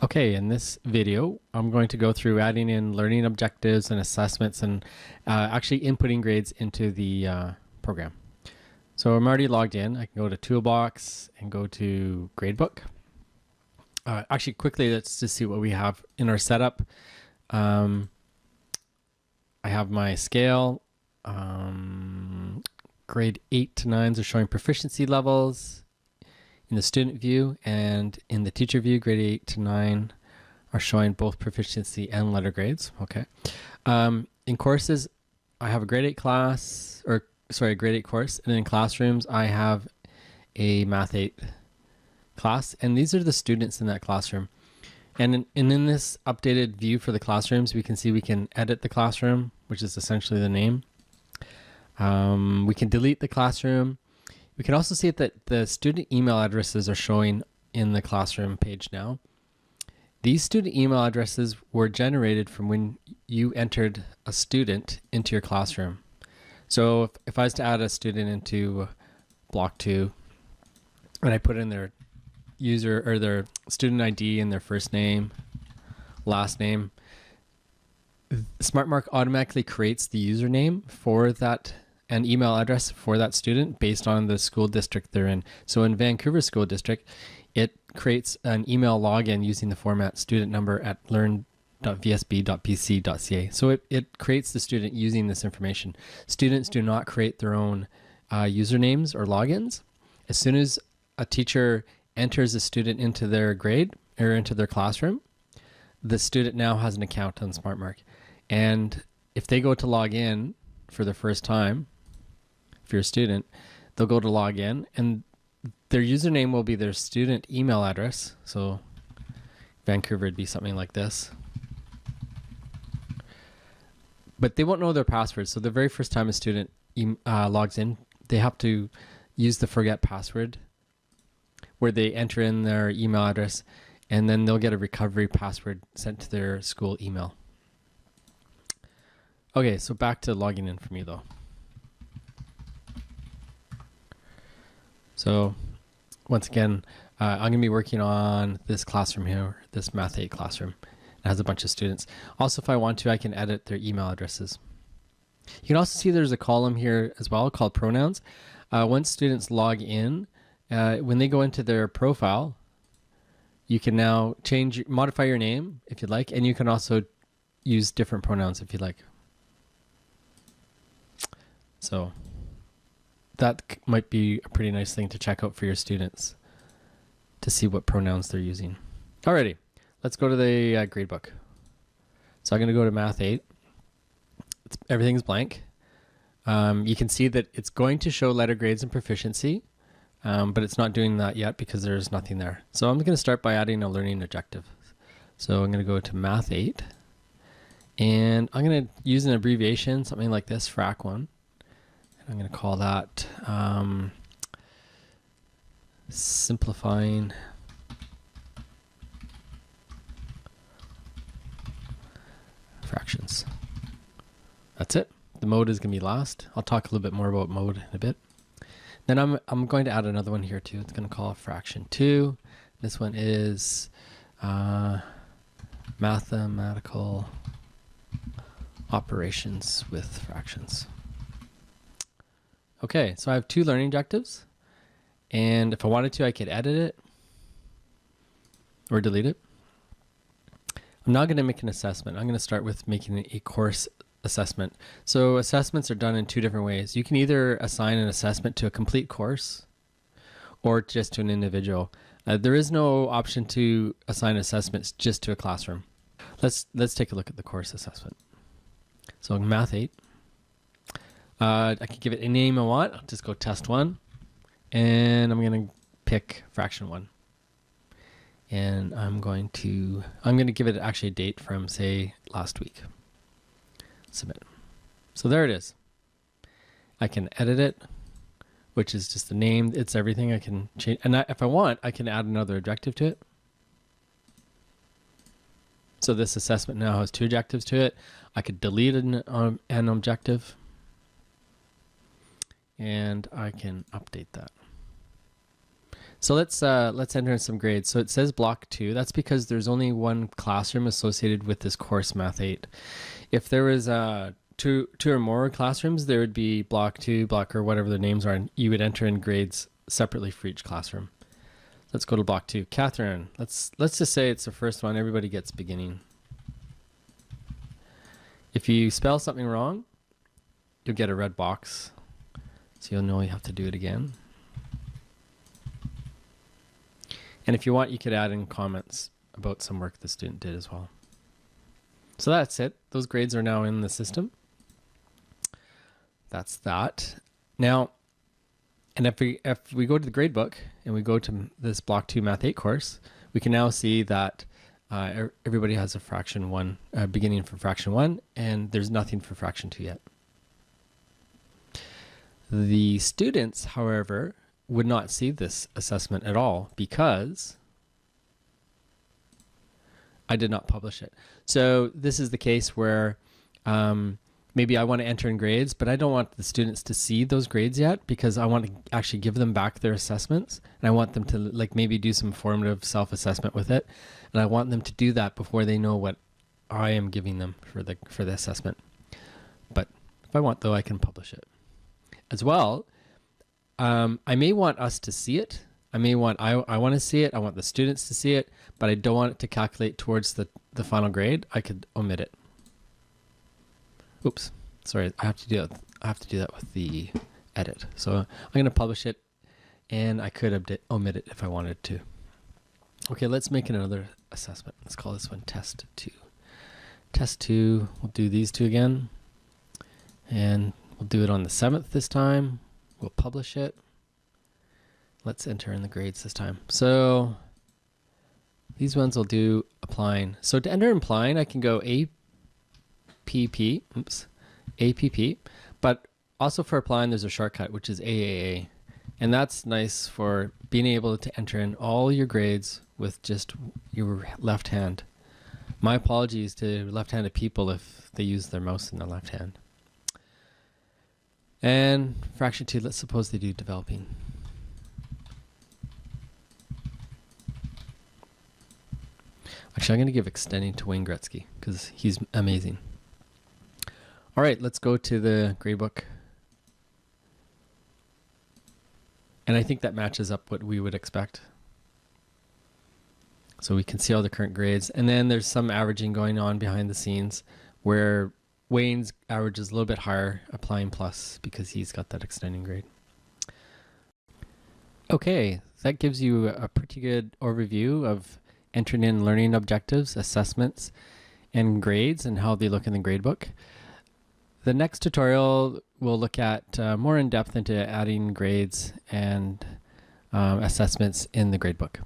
Okay, in this video, I'm going to go through adding in learning objectives and assessments and actually inputting grades into the program. So I'm already logged in. I can go to Toolbox and go to Gradebook. Actually, quickly, let's just see what we have in our setup. I have my scale. Grade 8 to 9s are showing proficiency levels in the student view, and in the teacher view, grade 8 to 9 are showing both proficiency and letter grades. Okay. In courses, I have a grade 8 class, or sorry, a grade 8 course, and in classrooms, I have a Math 8 class, and these are the students in that classroom. And in this updated view for the classrooms, we can see we can edit the classroom, which is essentially the name. We can delete the classroom. We can also see that the student email addresses are showing in the classroom page now. These student email addresses were generated from when you entered a student into your classroom. So if I was to add a student into block 2, and I put in their user or their student ID and their first name, last name, Smartmark automatically creates the username for that and email address for that student based on the school district they're in. So in Vancouver School District, it creates an email login using the format student number at learn.vsb.bc.ca. So it creates the student using this information. Students do not create their own usernames or logins. As soon as a teacher enters a student into their grade or into their classroom, the student now has an account on Smartmark. And if they go to log in for the first time, if you're a student, they'll go to log in and their username will be their student email address. So Vancouver would be something like this. But they won't know their password. So the very first time a student logs in, they have to use the forget password where they enter in their email address, and then they'll get a recovery password sent to their school email. Okay, so back to logging in for me though. So once again, I'm going to be working on this classroom here, this Math 8 classroom. It has a bunch of students. Also, if I want to, I can edit their email addresses. You can also see there's a column here as well called pronouns. Once students log in, when they go into their profile, you can now modify your name if you'd like, and you can also use different pronouns if you'd like. So that might be a pretty nice thing to check out for your students to see what pronouns they're using. Alrighty, let's go to the gradebook. So I'm going to go to Math 8. Everything's blank. You can see that it's going to show letter grades and proficiency, but it's not doing that yet because there's nothing there. So I'm going to start by adding a learning objective. So I'm going to go to Math 8, and I'm going to use an abbreviation, something like this, FRAC1. I'm going to call that simplifying fractions. That's it. The mode is going to be last. I'll talk a little bit more about mode in a bit. Then I'm going to add another one here too. It's going to call fraction 2. This one is mathematical operations with fractions. Okay, so I have 2 learning objectives, and if I wanted to, I could edit it or delete it. I'm now going to make an assessment. I'm going to start with making a course assessment. So assessments are done in 2 different ways. You can either assign an assessment to a complete course or just to an individual. There is no option to assign assessments just to a classroom. Let's take a look at the course assessment. So in Math 8. I can give it a name I want. I'll just go test 1, and I'm going to pick fraction 1. And I'm going to give it actually a date from, say, last week. Submit. So there it is. I can edit it, which is just the name. It's everything. I can change, and if I want, I can add another objective to it. So this assessment now has 2 objectives to it. I could delete an objective, and I can update that. So let's enter in some grades. So it says block 2. That's because there's only one classroom associated with this course, Math 8. If there was two or more classrooms, there would be block 2, block, or whatever the names are, and you would enter in grades separately for each classroom. Let's go to block 2. Catherine, let's just say it's the first one. Everybody gets beginning. If you spell something wrong, you'll get a red box, so you'll know you have to do it again. And if you want, you could add in comments about some work the student did as well. So that's it. Those grades are now in the system. That's that. Now, and if we go to the gradebook and we go to this block 2 Math 8 course, we can now see that everybody has a fraction 1, beginning for fraction 1, and there's nothing for fraction 2 yet. The students, however, would not see this assessment at all because I did not publish it. So this is the case where maybe I want to enter in grades, but I don't want the students to see those grades yet because I want to actually give them back their assessments, and I want them to like maybe do some formative self-assessment with it, and I want them to do that before they know what I am giving them for the assessment. But if I want, though, I can publish it as well. I may want us to see it. I want to see it. I want the students to see it, but I don't want it to calculate towards the final grade. I could omit it. Oops, sorry. I have to do that with the edit. So I'm going to publish it, and I could omit it if I wanted to. Okay, let's make another assessment. Let's call this one test 2. Test 2. We'll do these two again, and we'll do it on the 7th this time. We'll publish it. Let's enter in the grades this time. So these ones will do applying. So to enter applying, I can go APP, but also for applying, there's a shortcut, which is AAA. And that's nice for being able to enter in all your grades with just your left hand. My apologies to left-handed people if they use their mouse in their left hand. And fraction 2, let's suppose they do developing. Actually, I'm going to give extending to Wayne Gretzky because he's amazing. All right, let's go to the gradebook. And I think that matches up what we would expect. So we can see all the current grades. And then there's some averaging going on behind the scenes where Wayne's average is a little bit higher, applying plus, because he's got that extending grade. Okay, that gives you a pretty good overview of entering in learning objectives, assessments, and grades and how they look in the gradebook. The next tutorial will look at more in depth into adding grades and assessments in the gradebook.